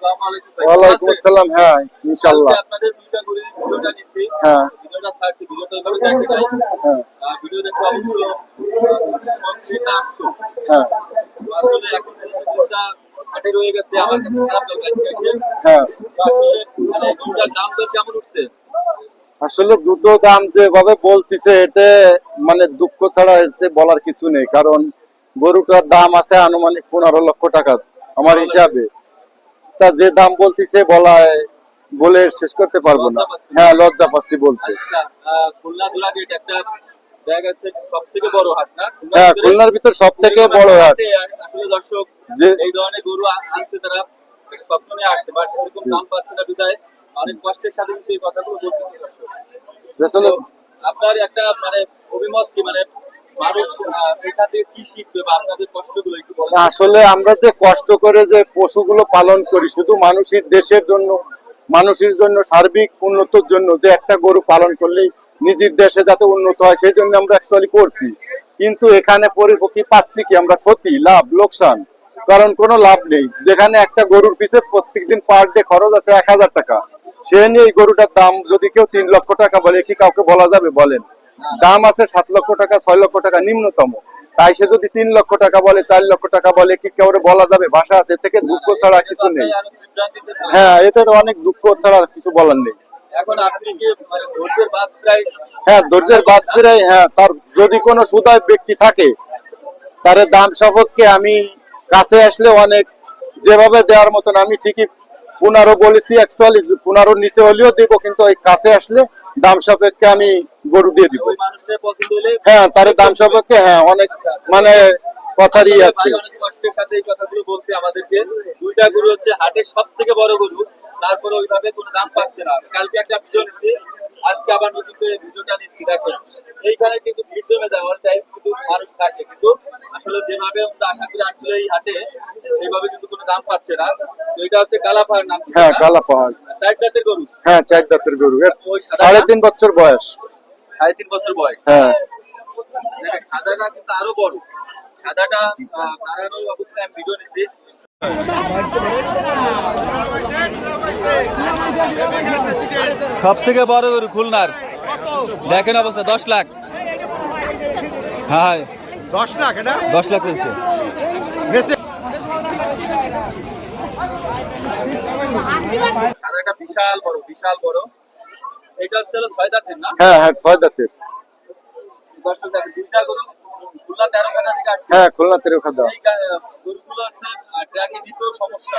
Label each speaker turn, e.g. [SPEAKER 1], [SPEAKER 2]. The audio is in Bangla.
[SPEAKER 1] ওয়ালাইকুম আসসালাম। হ্যাঁ, ইনশাআল্লাহ।
[SPEAKER 2] আপনাদের দুইটা করে ভিডিওটা নিছি।
[SPEAKER 1] হ্যাঁ,
[SPEAKER 2] ভিডিওটা ছাড়ছি, ভিডিওটা এভাবে দেখে নাই।
[SPEAKER 1] হ্যাঁ,
[SPEAKER 2] ভিডিও দেখে অবশ্য সংকৃত আসতো।
[SPEAKER 1] হ্যাঁ,
[SPEAKER 2] তো আসলে এখন যেটা হাটে রয়ে গেছে আমার কাছে খারাপ লাগে আজকে এসে।
[SPEAKER 1] হ্যাঁ।
[SPEAKER 2] তো আসলে মানে দুটার দাম দর কেমন উঠছে?
[SPEAKER 1] আসলে দুটো দাম যেভাবে বলতিছে এতে মানে দুঃখ ছাড়া এতে বলার কিছু নেই, কারণ গরুটার দাম আছে আনুমানিক 15 লক্ষ টাকা আমার হিসাবে। তা যে দাম বলতিছে বলে শেষ করতে পারবো না। হ্যাঁ, লজ্জা পাচ্ছি বলতে।
[SPEAKER 2] আচ্ছা, খুলনা দুরাগেট একটা জায়গা আছে, সবথেকে বড় হাট না?
[SPEAKER 1] হ্যাঁ, খুলনার ভিতর সব থেকে বড় হাট।
[SPEAKER 2] আসলে দর্শক
[SPEAKER 1] যে
[SPEAKER 2] এই ধরনের গরু আনছে তারা একটা স্বপ্ন নিয়ে আসছে, বাট এরকম দাম পাচ্ছে না বিধায় অনেক কষ্টের সাথে কিন্তু এই কথাগুলো বলতেছে দর্শক।
[SPEAKER 1] আসলে
[SPEAKER 2] তো আপনার একটা মানে অভিমত কি, মানে মানুষ এখান থেকে কি শিখবে বা আপনাদের কষ্টগুলো একটু বলেন।
[SPEAKER 1] আসলে আমরা যে কষ্ট করে যে পশুগুলো পালন করি শুধু মানুষের দেশের জন্য, মানুষের জন্য, সার্বিক উন্নতির জন্য, যে একটা গরু পালন করলেই নিজের দেশে যাতে উন্নত হয় সেই জন্য আমরা অ্যাকচুয়ালি করছি। কিন্তু এখানে পরিপক্ষী পাচ্ছি কি আমরা? ক্ষতি, লাভ, লোকসান। কারণ কোনো লাভ নেই। যেখানে একটা গরুর পিছে প্রত্যেকদিন পার ডে খরচ আছে 1000 টাকা, সে নিয়ে এই গরুটার দাম যদি কেউ 3 লক্ষ টাকা বলে, কি কাউকে বলা যাবে বলেন? দাম আছে 7 লক্ষ টাকা, 6 লক্ষ টাকা নিম্নতম। তাই সে যদি 3 লক্ষ টাকা বলে, 4 লক্ষ টাকা বলে, কি কেউ বলা যাবে? ভাষা আছে, এর থেকে দুঃখ ছাড়া কিছু নেই। হ্যাঁ, এতে তো অনেক দুঃখ ছাড়া কিছু বলার নেই।
[SPEAKER 2] এখন আপনি কি মানে ধৈর্যের বাদ প্রায়
[SPEAKER 1] হ্যাঁ, ধৈর্যের বাদ ফিরাই। হ্যাঁ, তার যদি কোনো সুদয় ব্যক্তি থাকে তার দাম সাপেক্ষে আমি কাছে আসলে অনেক যেভাবে দেওয়ার মতন আমি ঠিকই 15 বলেছি, অ্যাকচুয়ালি 15 নিচে হলেও দিব, কিন্তু ওই কাছে আসলে দাম সাপেক্ষে আমি গরু দিয়ে দিব।
[SPEAKER 2] ওই মানুষটার পছন্দ হলে
[SPEAKER 1] হ্যাঁ, তার দাম সাপেক্ষে হ্যাঁ অনেক মানে কথারই আছে।
[SPEAKER 2] অনেক কষ্টের সাথে এই কথাগুলো বলছে আমাদেরকে। দুইটা গরু হচ্ছে হাটের সব থেকে বড় গরু, তারপরে ওইভাবে কোনো দাম পাচ্ছে না। কালকে একটা ভিডিও নিচ্ছি, আজকে আবার নতুন করে ভিডিওটা নিচ্ছি। দেখেন এইখানে কিন্তু ভিড় জমে যায়, অল টাইম কিন্তু মানুষ থাকে, কিন্তু আসলে যেভাবে আমরা আশা করে আসছিল এই হাটে সেইভাবে কিন্তু কোনো দাম পাচ্ছে না। তো এটা হচ্ছে কালাপাহাড় নাম।
[SPEAKER 1] হ্যাঁ, কালা পাহাড়।
[SPEAKER 2] চার জাতের গরু।
[SPEAKER 1] হ্যাঁ, 4 দাঁতের গরু। এর
[SPEAKER 2] ওই সাদা
[SPEAKER 1] 3.5 বছর বয়স।
[SPEAKER 2] 3.5 বছর বয়স।
[SPEAKER 1] হ্যাঁ,
[SPEAKER 2] দেখেন, সাদাটা কিন্তু আরো বড়। সাদাটা দাঁড়ানো অবস্থায় আমি ভিডিও নিচ্ছি।
[SPEAKER 3] সব থেকে বড় গরু খুলনার, দেখেন অবস্থা 10 লাখ। হ্যাঁ,
[SPEAKER 1] 10 লাখ। এটা
[SPEAKER 3] 10 লাখ চলছে।
[SPEAKER 2] সাদাটা বিশাল বড়, বিশাল বড়। এটা হচ্ছে 6 দাঁতের না?
[SPEAKER 1] হ্যাঁ, হ্যাঁ, 6 দাঁতের।
[SPEAKER 2] দর্শক দেখেন, দুইটা গরু খুলনা 13 খানা থেকে আসছে।
[SPEAKER 1] হ্যাঁ, খুলনা 13 খাদা।
[SPEAKER 2] এই গরুগুলো হচ্ছে ট্র্যাকে দিতেও সমস্যা।